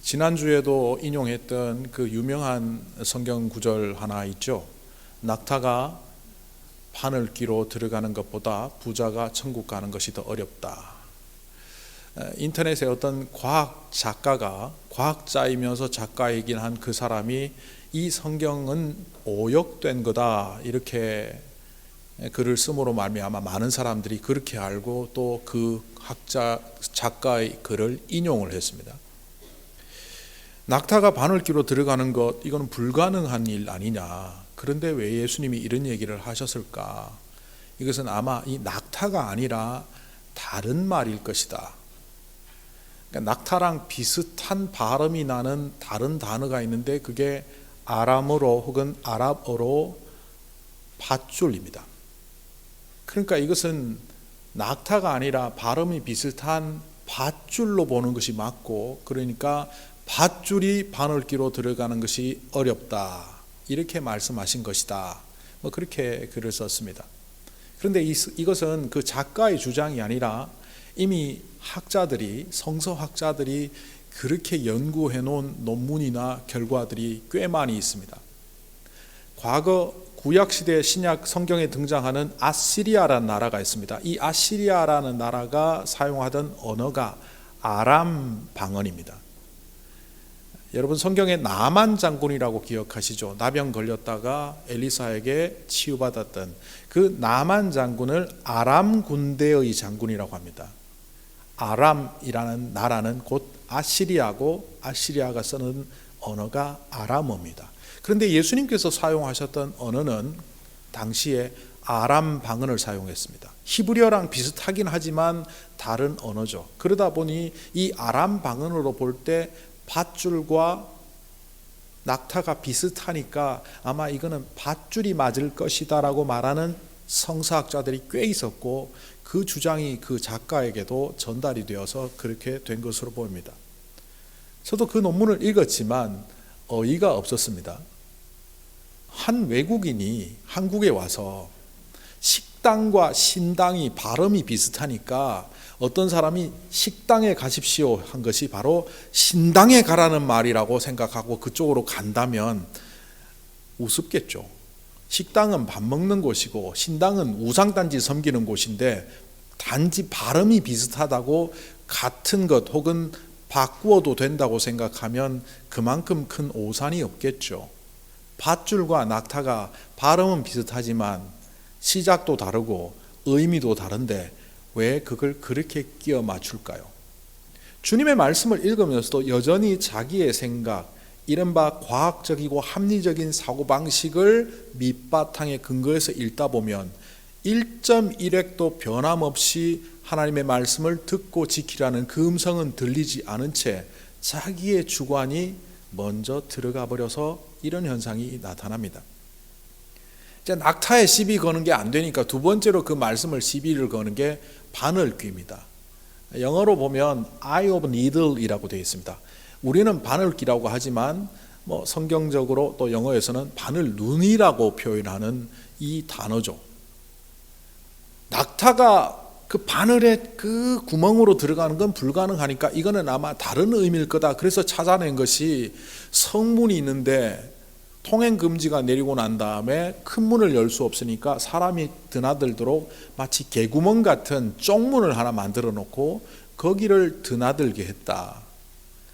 지난주에도 인용했던 그 유명한 성경 구절 하나 있죠. 낙타가 바늘귀로 들어가는 것보다 부자가 천국 가는 것이 더 어렵다. 인터넷에 어떤 과학 작가가, 과학자이면서 작가이긴 한 그 사람이 이 성경은 오역된 거다 이렇게 글을 쓰므로 말미암아 많은 사람들이 그렇게 알고 또 그 작가의 글을 인용을 했습니다. 낙타가 바늘귀로 들어가는 것, 이건 불가능한 일 아니냐. 그런데 왜 예수님이 이런 얘기를 하셨을까? 이것은 아마 이 낙타가 아니라 다른 말일 것이다. 그러니까 낙타랑 비슷한 발음이 나는 다른 단어가 있는데 그게 아람어로 혹은 아랍어로 밧줄입니다. 그러니까 이것은 낙타가 아니라 발음이 비슷한 밧줄로 보는 것이 맞고, 그러니까 밧줄이 바늘귀로 들어가는 것이 어렵다 이렇게 말씀하신 것이다. 그렇게 글을 썼습니다. 그런데 이것은 그 작가의 주장이 아니라 이미 학자들이, 성서학자들이 그렇게 연구해 놓은 논문이나 결과들이 꽤 많이 있습니다. 과거 구약시대 신약 성경에 등장하는 아시리아라는 나라가 있습니다. 이 아시리아라는 나라가 사용하던 언어가 아람 방언입니다. 여러분 성경에 나만 장군이라고 기억하시죠? 나병 걸렸다가 엘리사에게 치유받았던 그 나만 장군을 아람 군대의 장군이라고 합니다. 아람이라는 나라는 곧 아시리아고, 아시리아가 쓰는 언어가 아람어입니다. 그런데 예수님께서 사용하셨던 언어는 당시에 아람 방언을 사용했습니다. 히브리어랑 비슷하긴 하지만 다른 언어죠. 그러다 보니 이 아람 방언으로 볼 때 밧줄과 낙타가 비슷하니까 아마 이거는 밧줄이 맞을 것이다 라고 말하는 성서학자들이 꽤 있었고, 그 주장이 그 작가에게도 전달이 되어서 그렇게 된 것으로 보입니다. 저도 그 논문을 읽었지만 어이가 없었습니다. 한 외국인이 한국에 와서 식당과 신당이 발음이 비슷하니까 어떤 사람이 식당에 가십시오 한 것이 바로 신당에 가라는 말이라고 생각하고 그쪽으로 간다면 우습겠죠. 식당은 밥 먹는 곳이고 신당은 우상단지 섬기는 곳인데 단지 발음이 비슷하다고 같은 것 혹은 바꾸어도 된다고 생각하면 그만큼 큰 오산이 없겠죠. 밧줄과 낙타가 발음은 비슷하지만 시작도 다르고 의미도 다른데 왜 그걸 그렇게 끼워 맞출까요? 주님의 말씀을 읽으면서도 여전히 자기의 생각, 이른바 과학적이고 합리적인 사고방식을 밑바탕에 근거해서 읽다 보면 1.1획도 변함없이 하나님의 말씀을 듣고 지키라는 그 음성은 들리지 않은 채 자기의 주관이 먼저 들어가 버려서 이런 현상이 나타납니다. 이제 낙타에 시비 거는 게 안 되니까 두 번째로 그 말씀을 시비를 거는 게 바늘귀입니다. 영어로 보면 eye of needle이라고 되어 있습니다. 우리는 바늘귀라고 하지만 성경적으로 또 영어에서는 바늘눈이라고 표현하는 이 단어죠. 낙타가 그 바늘에 그 구멍으로 들어가는 건 불가능하니까 이거는 아마 다른 의미일 거다. 그래서 찾아낸 것이 성문이 있는데 통행금지가 내리고 난 다음에 큰 문을 열 수 없으니까 사람이 드나들도록 마치 개구멍 같은 쪽문을 하나 만들어 놓고 거기를 드나들게 했다.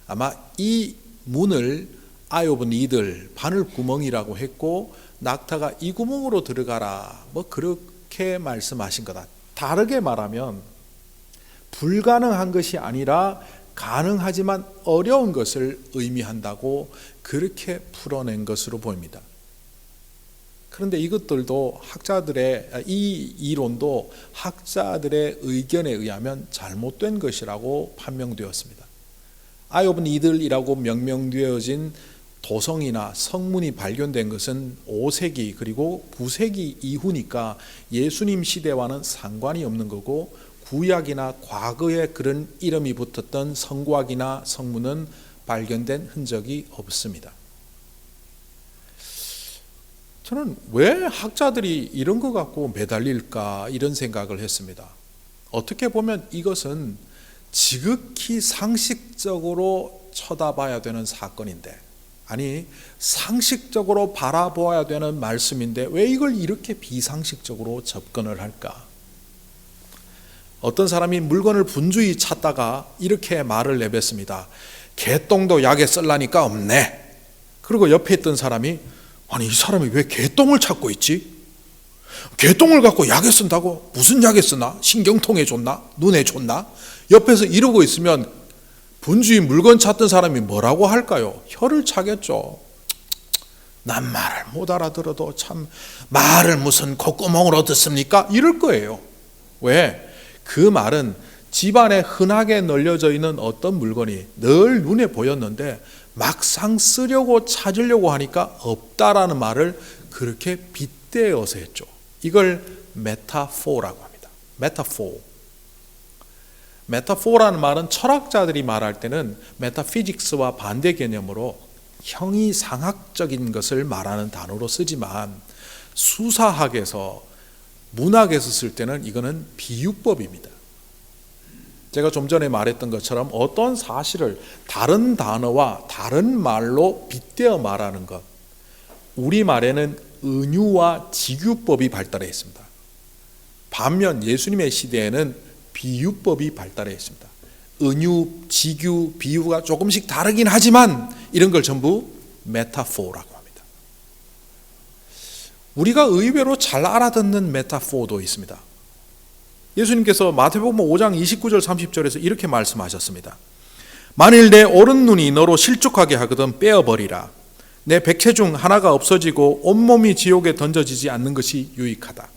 아마 이 문을 eye of needle, 바늘구멍이라고 했고 낙타가 이 구멍으로 들어가라 그렇게 말씀하신 거다. 다르게 말하면 불가능한 것이 아니라 가능하지만 어려운 것을 의미한다고 그렇게 풀어낸 것으로 보입니다. 그런데 이것들도 학자들의 이 이론도 학자들의 의견에 의하면 잘못된 것이라고 판명되었습니다. eye of needle이라고 명명되어진 도성이나 성문이 발견된 것은 5세기 그리고 9세기 이후니까 예수님 시대와는 상관이 없는 거고, 구약이나 과거에 그런 이름이 붙었던 성곽이나 성문은 발견된 흔적이 없습니다. 저는 왜 학자들이 이런 것 갖고 매달릴까 이런 생각을 했습니다. 어떻게 보면 이것은 지극히 상식적으로 쳐다봐야 되는 사건인데, 아니 상식적으로 바라보아야 되는 말씀인데 왜 이걸 이렇게 비상식적으로 접근을 할까? 어떤 사람이 물건을 분주히 찾다가 이렇게 말을 내뱉습니다. 개똥도 약에 쓸라니까 없네. 그리고 옆에 있던 사람이, 아니 이 사람이 왜 개똥을 찾고 있지? 개똥을 갖고 약에 쓴다고? 무슨 약에 쓰나? 신경통에 좋나? 눈에 좋나? 옆에서 이러고 있으면 분주히 물건 찾던 사람이 뭐라고 할까요? 혀를 차겠죠. 난 말을 못 알아들어도 참 말을 무슨 콧구멍으로 듣습니까? 이럴 거예요. 왜? 그 말은 집안에 흔하게 널려져 있는 어떤 물건이 늘 눈에 보였는데 막상 쓰려고 찾으려고 하니까 없다라는 말을 그렇게 빗대어서 했죠. 이걸 메타포라고 합니다. 메타포라는 말은 철학자들이 말할 때는 메타피직스와 반대 개념으로 형이상학적인 것을 말하는 단어로 쓰지만, 수사학에서 문학에서 쓸 때는 이거는 비유법입니다. 제가 좀 전에 말했던 것처럼 어떤 사실을 다른 단어와 다른 말로 빗대어 말하는 것, 우리말에는 은유와 직유법이 발달해 있습니다. 반면 예수님의 시대에는 비유법이 발달해 있습니다. 은유, 직유, 비유가 조금씩 다르긴 하지만 이런 걸 전부 메타포라고 합니다. 우리가 의외로 잘 알아듣는 메타포도 있습니다. 예수님께서 마태복음 5장 29절 30절에서 이렇게 말씀하셨습니다. 만일 내 오른 눈이 너로 실족하게 하거든 빼어버리라. 내 백체 중 하나가 없어지고 온몸이 지옥에 던져지지 않는 것이 유익하다.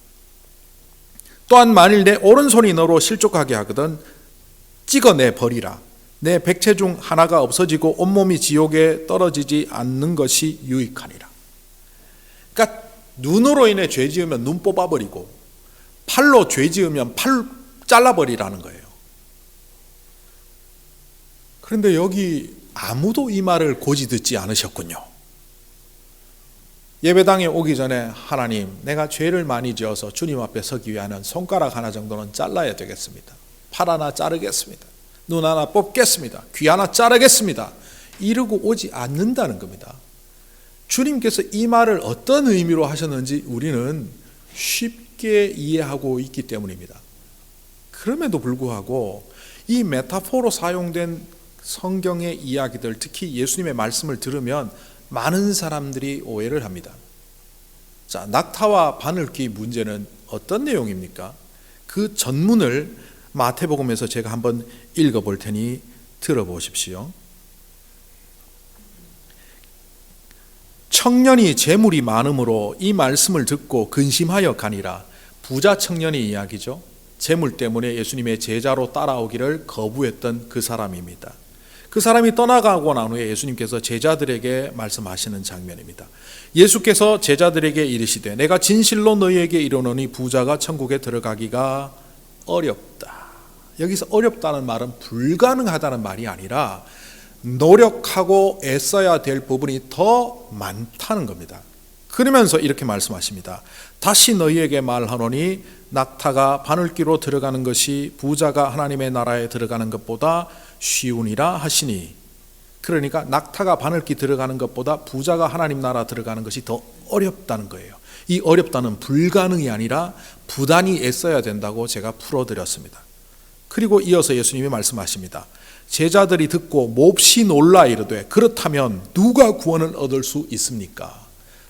또한 만일 내 오른손이 너로 실족하게 하거든 찍어내 버리라. 내 백체 중 하나가 없어지고 온몸이 지옥에 떨어지지 않는 것이 유익하니라. 그러니까 눈으로 인해 죄 지으면 눈 뽑아버리고, 팔로 죄 지으면 팔 잘라버리라는 거예요. 그런데 여기 아무도 이 말을 고지 듣지 않으셨군요. 예배당에 오기 전에, 하나님, 내가 죄를 많이 지어서 주님 앞에 서기 위하면 손가락 하나 정도는 잘라야 되겠습니다. 팔 하나 자르겠습니다. 눈 하나 뽑겠습니다. 귀 하나 자르겠습니다. 이러고 오지 않는다는 겁니다. 주님께서 이 말을 어떤 의미로 하셨는지 우리는 쉽게 이해하고 있기 때문입니다. 그럼에도 불구하고 이 메타포로 사용된 성경의 이야기들, 특히 예수님의 말씀을 들으면 많은 사람들이 오해를 합니다. 자, 낙타와 바늘귀 문제는 어떤 내용입니까? 그 전문을 마태복음에서 제가 한번 읽어볼 테니 들어보십시오. 청년이 재물이 많음으로 이 말씀을 듣고 근심하여 가니라. 부자 청년의 이야기죠. 재물 때문에 예수님의 제자로 따라오기를 거부했던 그 사람입니다. 그 사람이 떠나가고 난 후에 예수님께서 제자들에게 말씀하시는 장면입니다. 예수께서 제자들에게 이르시되 내가 진실로 너희에게 이르노니 부자가 천국에 들어가기가 어렵다. 여기서 어렵다는 말은 불가능하다는 말이 아니라 노력하고 애써야 될 부분이 더 많다는 겁니다. 그러면서 이렇게 말씀하십니다. 다시 너희에게 말하노니 낙타가 바늘귀로 들어가는 것이 부자가 하나님의 나라에 들어가는 것보다 쉬우니라 하시니. 그러니까 낙타가 바늘귀 들어가는 것보다 부자가 하나님 나라 들어가는 것이 더 어렵다는 거예요. 이 어렵다는 불가능이 아니라 부단히 애써야 된다고 제가 풀어드렸습니다. 그리고 이어서 예수님이 말씀하십니다. 제자들이 듣고 몹시 놀라 이르되 그렇다면 누가 구원을 얻을 수 있습니까?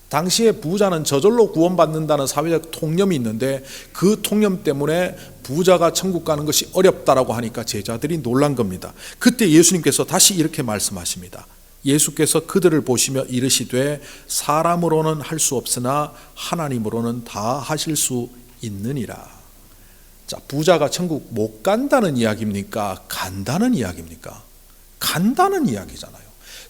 당시에 부자는 저절로 구원받는다는 사회적 통념이 있는데 그 통념 때문에 부자가 천국 가는 것이 어렵다라고 하니까 제자들이 놀란 겁니다. 그때 예수님께서 다시 이렇게 말씀하십니다. 예수께서 그들을 보시며 이르시되 사람으로는 할 수 없으나 하나님으로는 다 하실 수 있느니라. 자, 부자가 천국 못 간다는 이야기입니까? 간다는 이야기입니까? 간다는 이야기잖아요.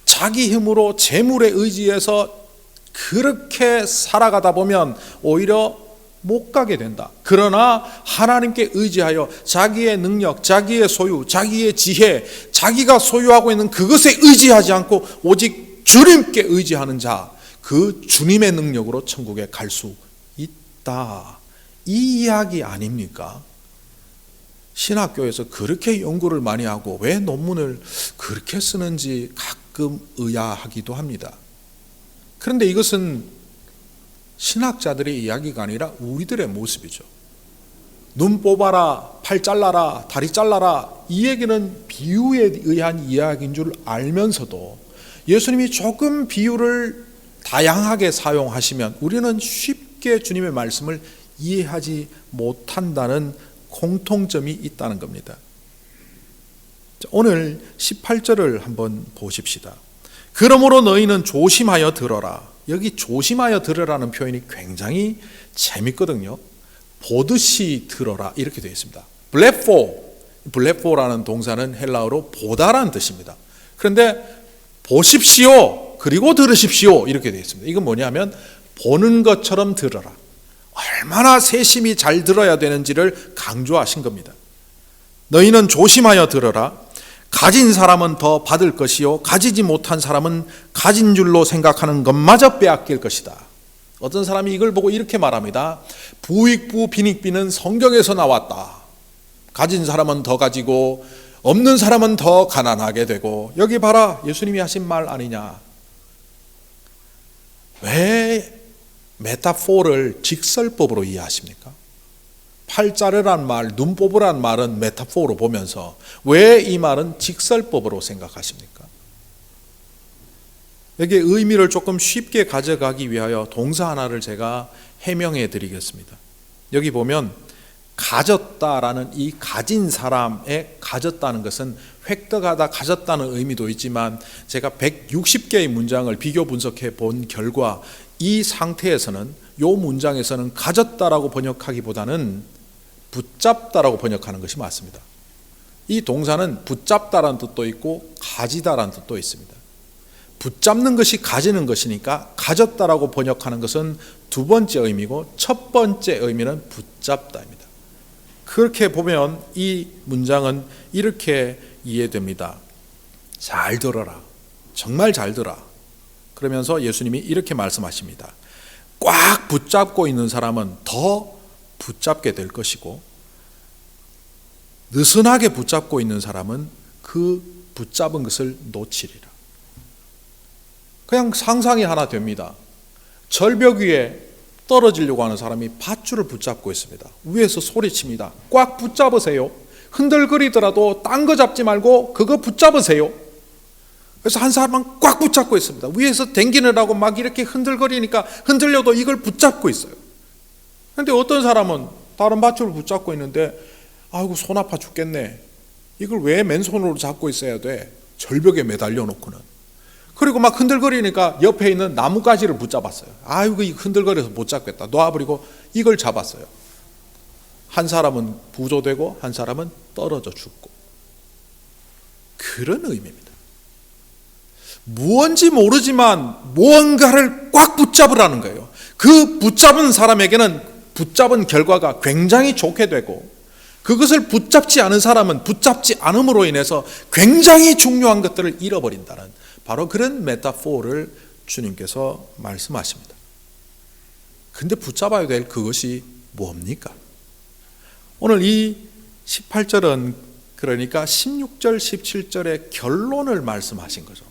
자기 힘으로 재물에 의지해서 그렇게 살아가다 보면 오히려 못 가게 된다. 그러나 하나님께 의지하여 자기의 능력, 자기의 소유, 자기의 지혜, 자기가 소유하고 있는 그것에 의지하지 않고 오직 주님께 의지하는 자, 그 주님의 능력으로 천국에 갈 수 있다. 이 이야기 아닙니까? 신학교에서 그렇게 연구를 많이 하고 왜 논문을 그렇게 쓰는지 가끔 의아하기도 합니다. 그런데 이것은 신학자들의 이야기가 아니라 우리들의 모습이죠. 눈 뽑아라, 팔 잘라라, 다리 잘라라, 이 얘기는 비유에 의한 이야기인 줄 알면서도 예수님이 조금 비유를 다양하게 사용하시면 우리는 쉽게 주님의 말씀을 이해하지 못한다는 공통점이 있다는 겁니다. 오늘 18절을 한번 보십시다. 그러므로 너희는 조심하여 들어라. 여기 조심하여 들으라는 표현이 굉장히 재밌거든요. 보듯이 들어라 이렇게 되어 있습니다. 블레포라는 동사는 헬라어로 보다라는 뜻입니다. 그런데 보십시오 그리고 들으십시오 이렇게 되어 있습니다. 이건 뭐냐면 보는 것처럼 들어라. 얼마나 세심히 잘 들어야 되는지를 강조하신 겁니다. 너희는 조심하여 들어라. 가진 사람은 더 받을 것이요 가지지 못한 사람은 가진 줄로 생각하는 것마저 빼앗길 것이다. 어떤 사람이 이걸 보고 이렇게 말합니다. 부익부 빈익빈은 성경에서 나왔다. 가진 사람은 더 가지고 없는 사람은 더 가난하게 되고 여기 봐라 예수님이 하신 말 아니냐. 왜 메타포를 직설법으로 이해하십니까? 팔 자르란 말, 눈 뽑으란 말은 메타포로 보면서 왜 이 말은 직설법으로 생각하십니까? 여기에 의미를 조금 쉽게 가져가기 위하여 동사 하나를 제가 해명해 드리겠습니다. 여기 보면 가졌다라는 이 가진 사람의 가졌다는 것은 획득하다 가졌다는 의미도 있지만 제가 160개의 문장을 비교 분석해 본 결과 이 상태에서는 이 문장에서는 가졌다라고 번역하기보다는 붙잡다라고 번역하는 것이 맞습니다. 이 동사는 붙잡다라는 뜻도 있고 가지다라는 뜻도 있습니다. 붙잡는 것이 가지는 것이니까 가졌다라고 번역하는 것은 두 번째 의미고 첫 번째 의미는 붙잡다입니다. 그렇게 보면 이 문장은 이렇게 이해됩니다. 잘 들어라. 정말 잘 들어라. 그러면서 예수님이 이렇게 말씀하십니다. 꽉 붙잡고 있는 사람은 더 붙잡게 될 것이고 느슨하게 붙잡고 있는 사람은 그 붙잡은 것을 놓치리라. 그냥 상상이 하나 됩니다. 절벽 위에 떨어지려고 하는 사람이 밧줄을 붙잡고 있습니다. 위에서 소리칩니다. 꽉 붙잡으세요. 흔들거리더라도 딴 거 잡지 말고 그거 붙잡으세요. 그래서 한 사람은 꽉 붙잡고 있습니다. 위에서 댕기느라고 막 이렇게 흔들거리니까 흔들려도 이걸 붙잡고 있어요. 그런데 어떤 사람은 다른 밧줄을 붙잡고 있는데 아이고 손 아파 죽겠네. 이걸 왜 맨손으로 잡고 있어야 돼? 절벽에 매달려 놓고는. 그리고 막 흔들거리니까 옆에 있는 나뭇가지를 붙잡았어요. 아이고 이 흔들거려서 못 잡겠다. 놔버리고 이걸 잡았어요. 한 사람은 부조되고 한 사람은 떨어져 죽고. 그런 의미입니다. 무언지 모르지만 무언가를 꽉 붙잡으라는 거예요. 그 붙잡은 사람에게는 붙잡은 결과가 굉장히 좋게 되고 그것을 붙잡지 않은 사람은 붙잡지 않음으로 인해서 굉장히 중요한 것들을 잃어버린다는 바로 그런 메타포를 주님께서 말씀하십니다. 근데 붙잡아야 될 그것이 뭡니까? 오늘 이 18절은 그러니까 16절, 17절의 결론을 말씀하신 거죠.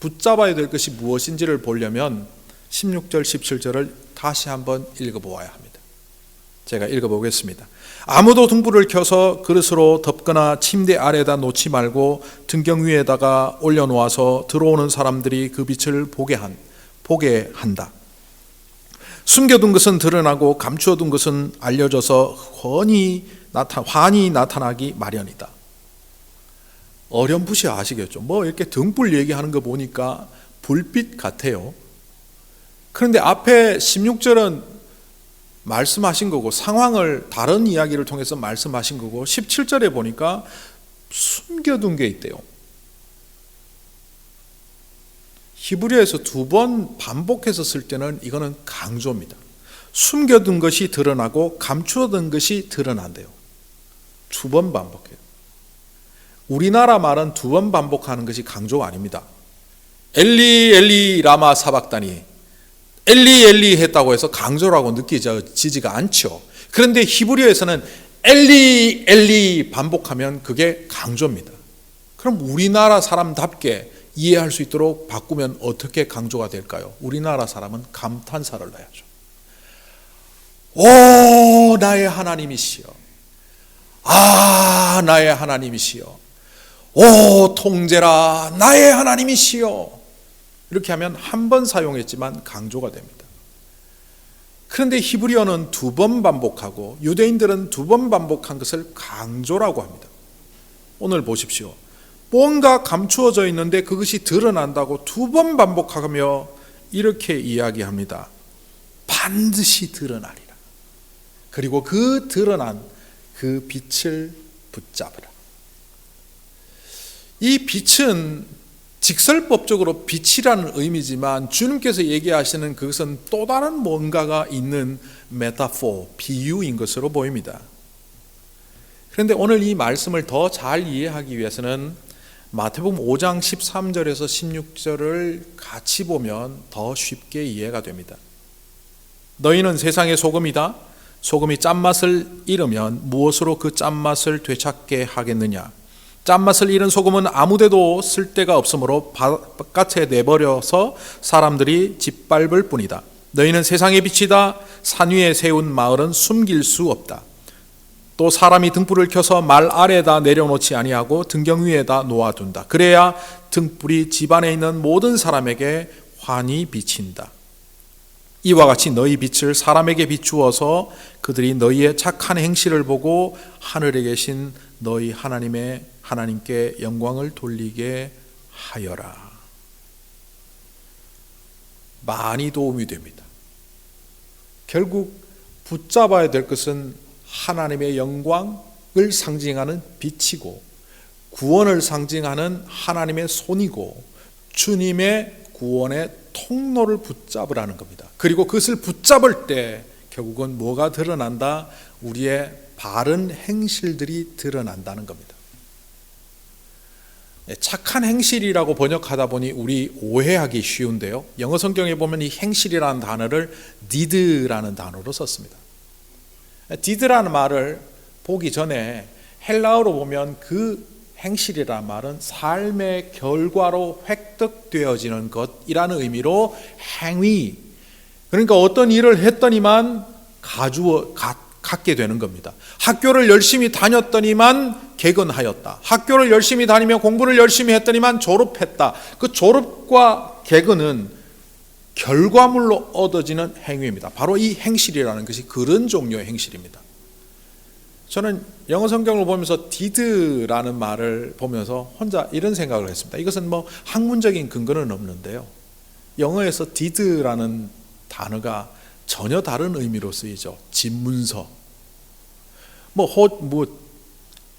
붙잡아야 될 것이 무엇인지를 보려면 16절, 17절을 다시 한번 읽어보아야 합니다. 제가 읽어보겠습니다. 아무도 등불을 켜서 그릇으로 덮거나 침대 아래에다 놓지 말고 등경 위에다가 올려놓아서 들어오는 사람들이 그 빛을 보게 한다. 숨겨둔 것은 드러나고 감추어둔 것은 알려져서 환히 나타나기 마련이다. 어렴풋이 아시겠죠? 뭐 이렇게 등불 얘기하는 거 보니까 불빛 같아요. 그런데 앞에 16절은 말씀하신 거고 상황을 다른 이야기를 통해서 말씀하신 거고 17절에 보니까 숨겨둔 게 있대요. 히브리어에서 두 번 반복해서 쓸 때는 이거는 강조입니다. 숨겨둔 것이 드러나고 감추어둔 것이 드러난대요. 두 번 반복해요. 우리나라 말은 두 번 반복하는 것이 강조가 아닙니다. 엘리 엘리 라마 사박다니 엘리 엘리 했다고 해서 강조라고 느껴지지가 않죠. 그런데 히브리어에서는 엘리 엘리 반복하면 그게 강조입니다. 그럼 우리나라 사람답게 이해할 수 있도록 바꾸면 어떻게 강조가 될까요? 우리나라 사람은 감탄사를 넣어야죠. 오 나의 하나님이시여, 아 나의 하나님이시여, 오 통제라 나의 하나님이시여. 이렇게 하면 한 번 사용했지만 강조가 됩니다. 그런데 히브리어는 2번 반복하고 유대인들은 2번 반복한 것을 강조라고 합니다. 오늘 보십시오. 뭔가 감추어져 있는데 그것이 드러난다고 2번 반복하며 이렇게 이야기합니다. 반드시 드러나리라. 그리고 그 드러난 그 빛을 붙잡으라. 이 빛은 직설법적으로 빛이라는 의미지만 주님께서 얘기하시는 그것은 또 다른 뭔가가 있는 메타포, 비유인 것으로 보입니다. 그런데 오늘 이 말씀을 더 잘 이해하기 위해서는 마태복음 5장 13절에서 16절을 같이 보면 더 쉽게 이해가 됩니다. 너희는 세상의 소금이다. 소금이 짠맛을 잃으면 무엇으로 그 짠맛을 되찾게 하겠느냐. 짠맛을 잃은 소금은 아무데도 쓸 데가 없으므로 바깥에 내버려서 사람들이 짓밟을 뿐이다. 너희는 세상의 빛이다. 산 위에 세운 마을은 숨길 수 없다. 또 사람이 등불을 켜서 말 아래에다 내려놓지 아니하고 등경 위에다 놓아둔다. 그래야 등불이 집안에 있는 모든 사람에게 환히 비친다. 이와 같이 너희 빛을 사람에게 비추어서 그들이 너희의 착한 행실을 보고 하늘에 계신 너희 하나님께 영광을 돌리게 하여라. 많이 도움이 됩니다. 결국 붙잡아야 될 것은 하나님의 영광을 상징하는 빛이고 구원을 상징하는 하나님의 손이고 주님의 구원의 통로를 붙잡으라는 겁니다. 그리고 그것을 붙잡을 때 결국은 뭐가 드러난다? 우리의 바른 행실들이 드러난다는 겁니다. 착한 행실이라고 번역하다 보니 우리 오해하기 쉬운데요. 영어 성경에 보면 이 행실이라는 단어를 deed라는 단어로 썼습니다. deed라는 말을 보기 전에 헬라어로 보면 그 행실이라는 말은 삶의 결과로 획득되어지는 것이라는 의미로 행위, 그러니까 어떤 일을 했더니만 갖게 되는 겁니다. 학교를 열심히 다녔더니만 개근하였다. 학교를 열심히 다니며 공부를 열심히 했더니만 졸업했다. 그 졸업과 개근은 결과물로 얻어지는 행위입니다. 바로 이 행실이라는 것이 그런 종류의 행실입니다. 저는 영어 성경을 보면서 did라는 말을 보면서 혼자 이런 생각을 했습니다. 이것은 뭐 학문적인 근거는 없는데요. 영어에서 did라는 단어가 전혀 다른 의미로 쓰이죠. 집문서,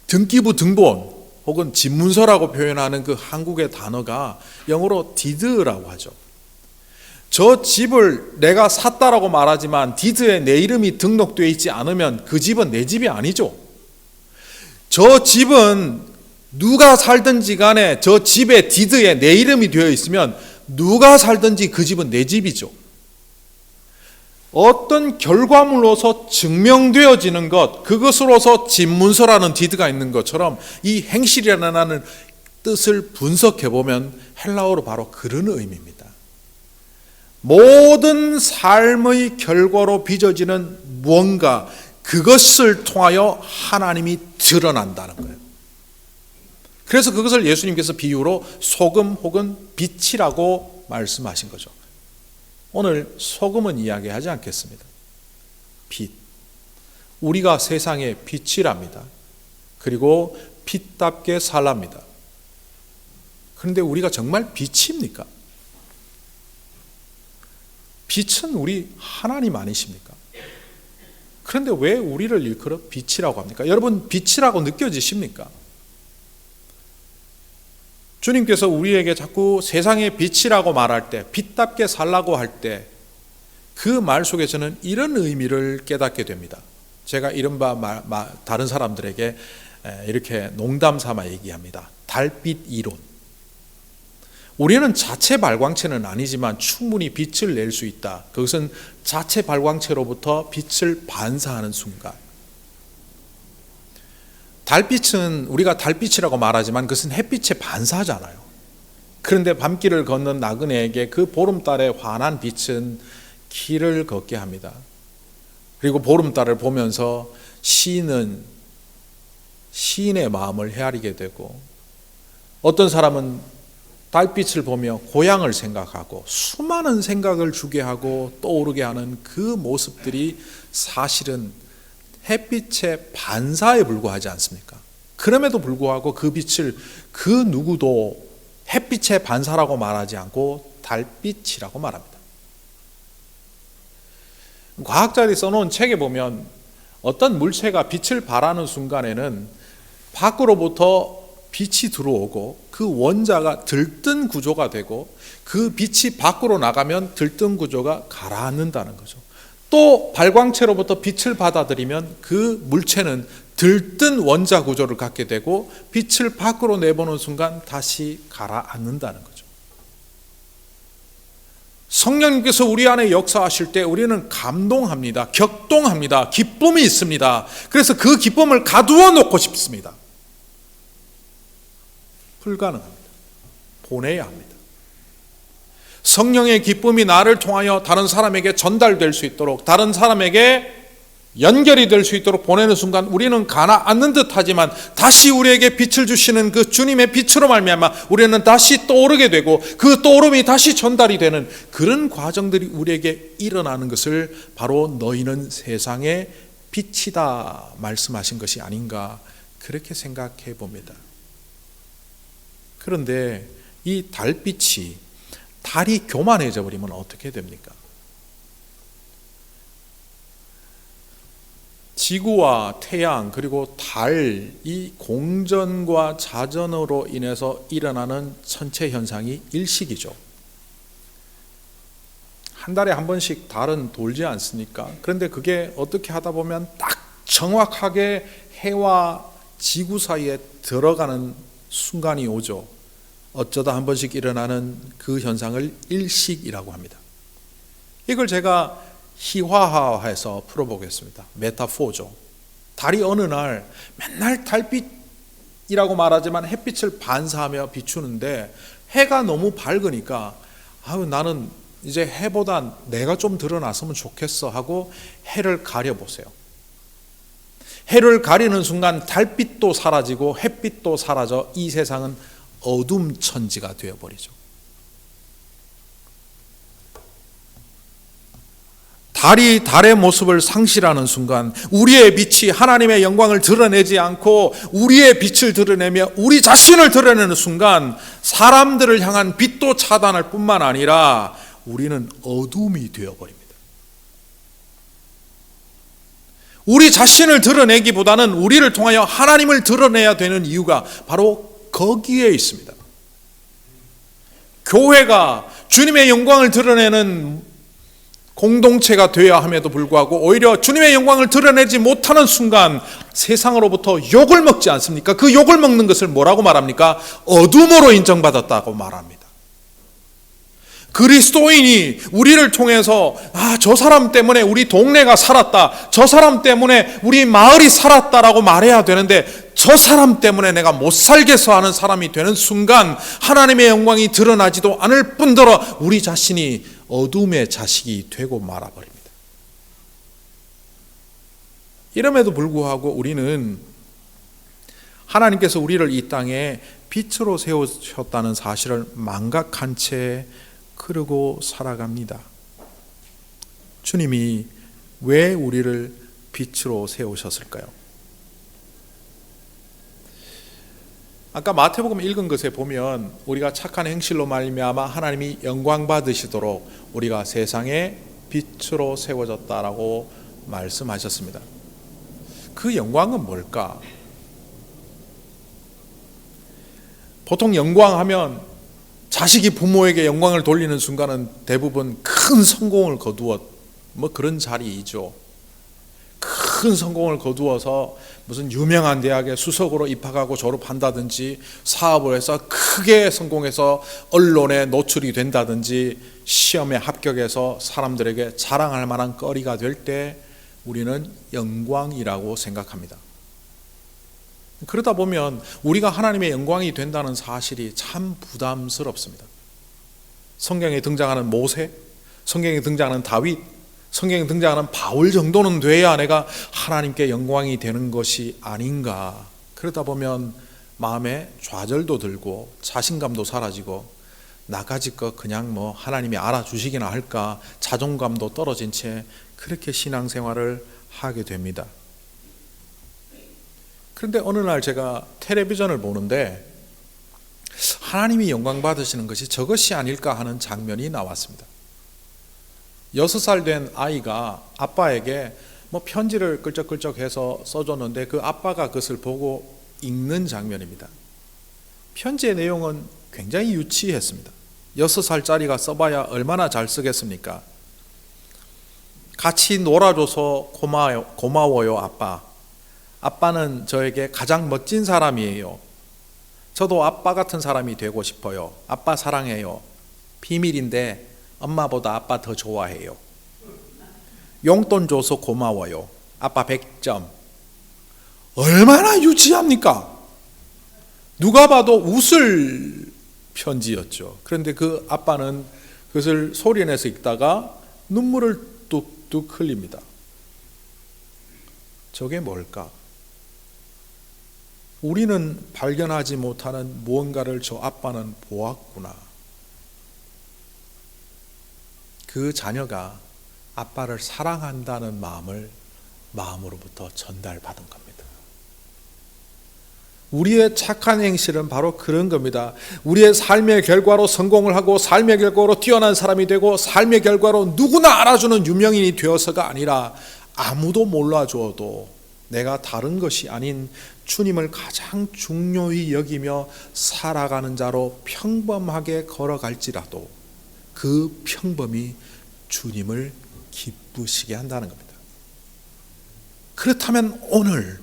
등기부 등본 혹은 집문서라고 표현하는 그 한국의 단어가 영어로 did라고 하죠. 저 집을 내가 샀다라고 말하지만 디드에 내 이름이 등록되어 있지 않으면 그 집은 내 집이 아니죠. 저 집은 누가 살든지 간에 저 집의 디드에 내 이름이 되어 있으면 누가 살든지 그 집은 내 집이죠. 어떤 결과물로서 증명되어지는 것, 그것으로서 집문서라는 디드가 있는 것처럼 이 행실이라는 뜻을 분석해 보면 헬라어로 바로 그런 의미입니다. 모든 삶의 결과로 빚어지는 무언가, 그것을 통하여 하나님이 드러난다는 거예요. 그래서 그것을 예수님께서 비유로 소금 혹은 빛이라고 말씀하신 거죠. 오늘 소금은 이야기하지 않겠습니다. 빛. 우리가 세상의 빛이랍니다. 그리고 빛답게 살랍니다. 그런데 우리가 정말 빛입니까? 빛은 우리 하나님 아니십니까? 그런데 왜 우리를 일컬어 빛이라고 합니까? 여러분, 빛이라고 느껴지십니까? 주님께서 우리에게 자꾸 세상의 빛이라고 말할 때, 빛답게 살라고 할 때 그 말 속에 저는 이런 의미를 깨닫게 됩니다. 제가 이른바 다른 사람들에게 이렇게 농담 삼아 얘기합니다. 달빛 이론. 우리는 자체 발광체는 아니지만 충분히 빛을 낼 수 있다. 그것은 자체 발광체로부터 빛을 반사하는 순간. 달빛은 우리가 달빛이라고 말하지만 그것은 햇빛의 반사잖아요. 그런데 밤길을 걷는 나그네에게 그 보름달의 환한 빛은 길을 걷게 합니다. 그리고 보름달을 보면서 시인은 시인의 마음을 헤아리게 되고, 어떤 사람은 달빛을 보며 고향을 생각하고 수많은 생각을 주게 하고 떠오르게 하는 그 모습들이 사실은 햇빛의 반사에 불과하지 않습니까? 그럼에도 불구하고 그 빛을 그 누구도 햇빛의 반사라고 말하지 않고 달빛이라고 말합니다. 과학자들이 써놓은 책에 보면 어떤 물체가 빛을 발하는 순간에는 밖으로부터 빛이 들어오고 그 원자가 들뜬 구조가 되고, 그 빛이 밖으로 나가면 들뜬 구조가 가라앉는다는 거죠. 또 발광체로부터 빛을 받아들이면 그 물체는 들뜬 원자 구조를 갖게 되고 빛을 밖으로 내보는 순간 다시 가라앉는다는 거죠. 성령님께서 우리 안에 역사하실 때 우리는 감동합니다. 격동합니다. 기쁨이 있습니다. 그래서 그 기쁨을 가두어 놓고 싶습니다. 불가능합니다. 보내야 합니다. 성령의 기쁨이 나를 통하여 다른 사람에게 전달될 수 있도록, 다른 사람에게 연결이 될 수 있도록 보내는 순간 우리는 가라앉는 듯하지만 다시 우리에게 빛을 주시는 그 주님의 빛으로 말미암아 우리는 다시 떠오르게 되고, 그 떠오름이 다시 전달이 되는 그런 과정들이 우리에게 일어나는 것을 바로 너희는 세상의 빛이다 말씀하신 것이 아닌가, 그렇게 생각해 봅니다. 그런데 이 달빛이, 달이 교만해져 버리면 어떻게 됩니까? 지구와 태양 그리고 달, 이 공전과 자전으로 인해서 일어나는 천체 현상이 일식이죠. 한 달에 한 번씩 달은 돌지 않습니까? 그런데 그게 어떻게 하다 보면 딱 정확하게 해와 지구 사이에 들어가는 순간이 오죠. 어쩌다 한 번씩 일어나는 그 현상을 일식이라고 합니다. 이걸 제가 희화화해서 풀어보겠습니다. 메타포죠. 달이 어느 날 맨날 달빛이라고 말하지만 햇빛을 반사하며 비추는데, 해가 너무 밝으니까 나는 이제 해보다 내가 좀 드러났으면 좋겠어 하고 해를 가려보세요. 해를 가리는 순간 달빛도 사라지고 햇빛도 사라져 이 세상은 어둠 천지가 되어버리죠. 달이 달의 모습을 상실하는 순간 우리의 빛이 하나님의 영광을 드러내지 않고 우리의 빛을 드러내며 우리 자신을 드러내는 순간 사람들을 향한 빛도 차단할 뿐만 아니라 우리는 어둠이 되어버립니다. 우리 자신을 드러내기보다는 우리를 통하여 하나님을 드러내야 되는 이유가 바로 거기에 있습니다. 교회가 주님의 영광을 드러내는 공동체가 되어야 함에도 불구하고 오히려 주님의 영광을 드러내지 못하는 순간 세상으로부터 욕을 먹지 않습니까? 그 욕을 먹는 것을 뭐라고 말합니까? 어둠으로 인정받았다고 말합니다. 그리스도인이 우리를 통해서 저 사람 때문에 우리 동네가 살았다, 저 사람 때문에 우리 마을이 살았다라고 말해야 되는데, 저 사람 때문에 내가 못 살겠어 하는 사람이 되는 순간 하나님의 영광이 드러나지도 않을 뿐더러 우리 자신이 어둠의 자식이 되고 말아버립니다. 이럼에도 불구하고 우리는 하나님께서 우리를 이 땅에 빛으로 세우셨다는 사실을 망각한 채 그러고 살아갑니다. 주님이 왜 우리를 빛으로 세우셨을까요? 아까 마태복음 읽은 것에 보면 우리가 착한 행실로 말미암아 하나님이 영광 받으시도록 우리가 세상의 빛으로 세워졌다라고 말씀하셨습니다. 그 영광은 뭘까? 보통 영광하면 자식이 부모에게 영광을 돌리는 순간은 대부분 큰 성공을 거두어 그런 자리이죠. 큰 성공을 거두어서 무슨 유명한 대학에 수석으로 입학하고 졸업한다든지, 사업을 해서 크게 성공해서 언론에 노출이 된다든지, 시험에 합격해서 사람들에게 자랑할 만한 거리가 될 때 우리는 영광이라고 생각합니다. 그러다 보면 우리가 하나님의 영광이 된다는 사실이 참 부담스럽습니다. 성경에 등장하는 모세, 성경에 등장하는 다윗, 성경에 등장하는 바울 정도는 돼야 내가 하나님께 영광이 되는 것이 아닌가. 그러다 보면 마음에 좌절도 들고 자신감도 사라지고 나가지껏 그냥 하나님이 알아주시기나 할까 자존감도 떨어진 채 그렇게 신앙생활을 하게 됩니다. 그런데 어느 날 제가 텔레비전을 보는데 하나님이 영광 받으시는 것이 저것이 아닐까 하는 장면이 나왔습니다. 6살 된 아이가 아빠에게 편지를 끌적끌적해서 써줬는데 그 아빠가 그것을 보고 읽는 장면입니다. 편지의 내용은 굉장히 유치했습니다. 6살짜리가 써봐야 얼마나 잘 쓰겠습니까? 같이 놀아줘서 고마워요 아빠. 아빠는 저에게 가장 멋진 사람이에요. 저도 아빠 같은 사람이 되고 싶어요. 아빠 사랑해요. 비밀인데 엄마보다 아빠 더 좋아해요. 용돈 줘서 고마워요. 아빠 100점. 얼마나 유치합니까? 누가 봐도 웃을 편지였죠. 그런데 그 아빠는 그것을 소리내서 읽다가 눈물을 뚝뚝 흘립니다. 저게 뭘까? 우리는 발견하지 못하는 무언가를 저 아빠는 보았구나. 그 자녀가 아빠를 사랑한다는 마음을 마음으로부터 전달받은 겁니다. 우리의 착한 행실은 바로 그런 겁니다. 우리의 삶의 결과로 성공을 하고 삶의 결과로 뛰어난 사람이 되고 삶의 결과로 누구나 알아주는 유명인이 되어서가 아니라 아무도 몰라줘도 내가 다른 것이 아닌 주님을 가장 중요히 여기며 살아가는 자로 평범하게 걸어갈지라도 그 평범이 주님을 기쁘시게 한다는 겁니다. 그렇다면 오늘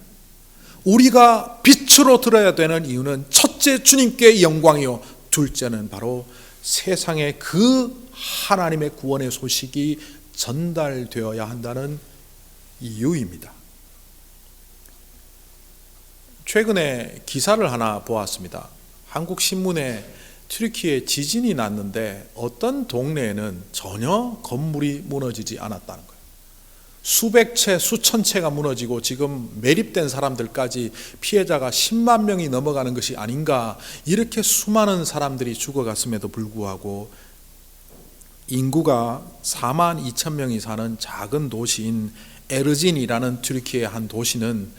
우리가 빛으로 들어야 되는 이유는 첫째 주님께 영광이요, 둘째는 바로 세상에 그 하나님의 구원의 소식이 전달되어야 한다는 이유입니다. 최근에 기사를 하나 보았습니다. 한국 신문에 튀르키예 지진이 났는데 어떤 동네에는 전혀 건물이 무너지지 않았다는 거예요. 수백 채, 수천 채가 무너지고 지금 매립된 사람들까지 피해자가 10만 명이 넘어가는 것이 아닌가, 이렇게 수많은 사람들이 죽어갔음에도 불구하고 인구가 4만 2천 명이 사는 작은 도시인 에르진이라는 튀르키예의 한 도시는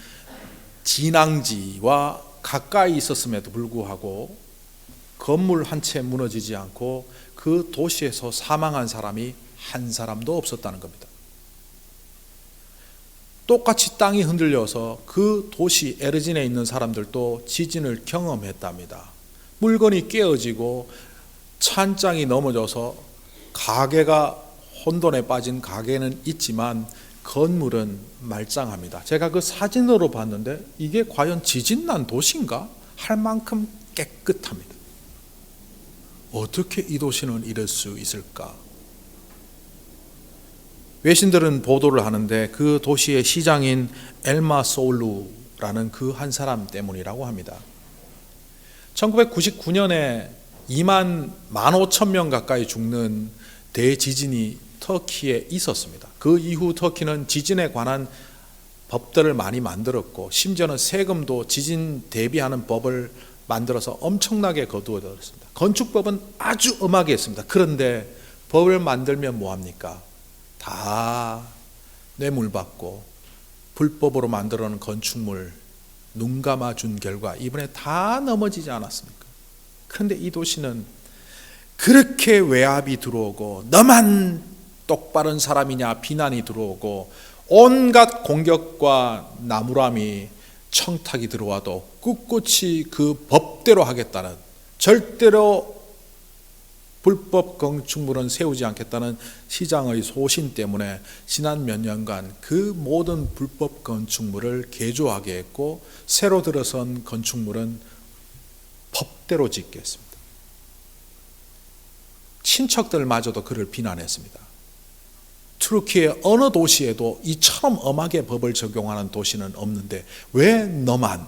진앙지와 가까이 있었음에도 불구하고 건물 한 채 무너지지 않고 그 도시에서 사망한 사람이 한 사람도 없었다는 겁니다. 똑같이 땅이 흔들려서 그 도시 에르진에 있는 사람들도 지진을 경험했답니다. 물건이 깨어지고 찬장이 넘어져서 가게가 혼돈에 빠진 가게는 있지만 건물은 말짱합니다. 제가 그 사진으로 봤는데 이게 과연 지진 난 도시인가 할 만큼 깨끗합니다. 어떻게 이 도시는 이럴 수 있을까? 외신들은 보도를 하는데 그 도시의 시장인 엘마 소울루라는 그 한 사람 때문이라고 합니다. 1999년에 15,000명 가까이 죽는 대지진이 터키에 있었습니다. 그 이후 터키는 지진에 관한 법들을 많이 만들었고 심지어는 세금도 지진 대비하는 법을 만들어서 엄청나게 거두어들었습니다. 건축법은 아주 엄하게 했습니다. 그런데 법을 만들면 뭐합니까? 다 뇌물받고 불법으로 만들어 놓은 건축물 눈 감아준 결과 이번에 다 넘어지지 않았습니까? 그런데 이 도시는 그렇게 외압이 들어오고 너만 똑바른 사람이냐 비난이 들어오고 온갖 공격과 나무람이 청탁이 들어와도 꿋꿋이 그 법대로 하겠다는, 절대로 불법 건축물은 세우지 않겠다는 시장의 소신 때문에 지난 몇 년간 그 모든 불법 건축물을 개조하게 했고 새로 들어선 건축물은 법대로 짓게 했습니다. 친척들마저도 그를 비난했습니다. 튀르키예 어느 도시에도 이처럼 엄하게 법을 적용하는 도시는 없는데 왜 너만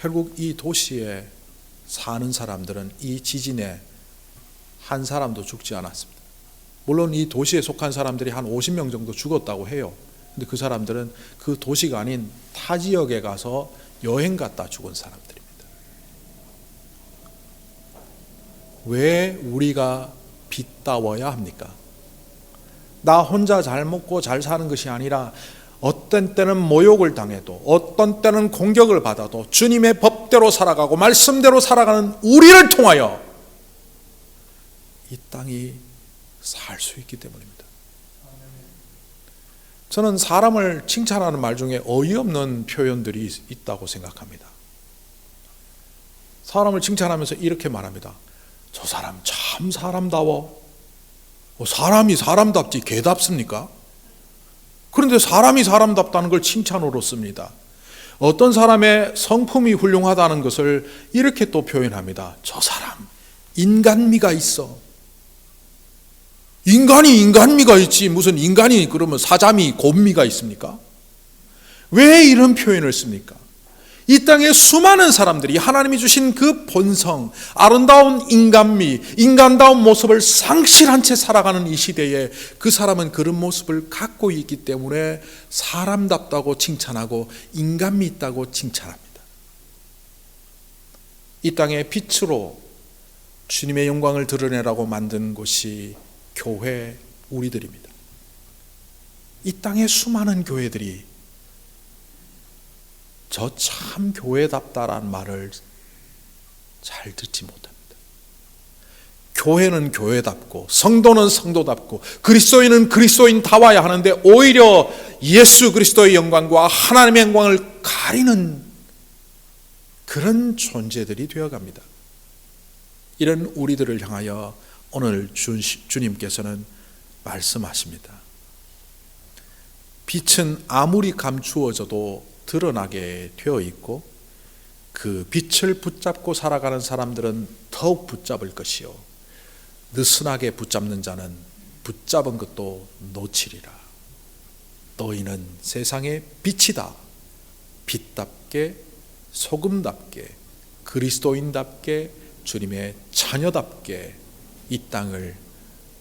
결국 이 도시에 사는 사람들은 이 지진에 한 사람도 죽지 않았습니다. 물론 이 도시에 속한 사람들이 한 50명 정도 죽었다고 해요. 근데 그 사람들은 그 도시가 아닌 타 지역에 가서 여행 갔다 죽은 사람들입니다. 왜 우리가 빚다워야 합니까? 나 혼자 잘 먹고 잘 사는 것이 아니라 어떤 때는 모욕을 당해도 어떤 때는 공격을 받아도 주님의 법대로 살아가고 말씀대로 살아가는 우리를 통하여 이 땅이 살 수 있기 때문입니다. 저는 사람을 칭찬하는 말 중에 어이없는 표현들이 있다고 생각합니다. 사람을 칭찬하면서 이렇게 말합니다. 저 사람 참 사람다워. 사람이 사람답지 개답습니까? 그런데 사람이 사람답다는 걸 칭찬으로 씁니다. 어떤 사람의 성품이 훌륭하다는 것을 이렇게 또 표현합니다. 저 사람 인간미가 있어. 인간이 인간미가 있지 무슨 인간이 그러면 사자미 곰미가 있습니까? 왜 이런 표현을 씁니까? 이 땅에 수많은 사람들이 하나님이 주신 그 본성, 아름다운 인간미, 인간다운 모습을 상실한 채 살아가는 이 시대에 그 사람은 그런 모습을 갖고 있기 때문에 사람답다고 칭찬하고 인간미 있다고 칭찬합니다. 이 땅의 빛으로 주님의 영광을 드러내라고 만든 곳이 교회 우리들입니다. 이 땅의 수많은 교회들이 저 참 교회답다라는 말을 잘 듣지 못합니다. 교회는 교회답고 성도는 성도답고 그리스도인은 그리스도인다워야 하는데 오히려 예수 그리스도의 영광과 하나님의 영광을 가리는 그런 존재들이 되어갑니다. 이런 우리들을 향하여 오늘 주님께서는 말씀하십니다. 빛은 아무리 감추어져도 드러나게 되어 있고 그 빛을 붙잡고 살아가는 사람들은 더욱 붙잡을 것이요 느슨하게 붙잡는 자는 붙잡은 것도 놓치리라. 너희는 세상의 빛이다. 빛답게 소금답게 그리스도인답게 주님의 자녀답게 이 땅을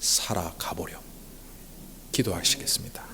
살아가보렴. 기도하시겠습니다.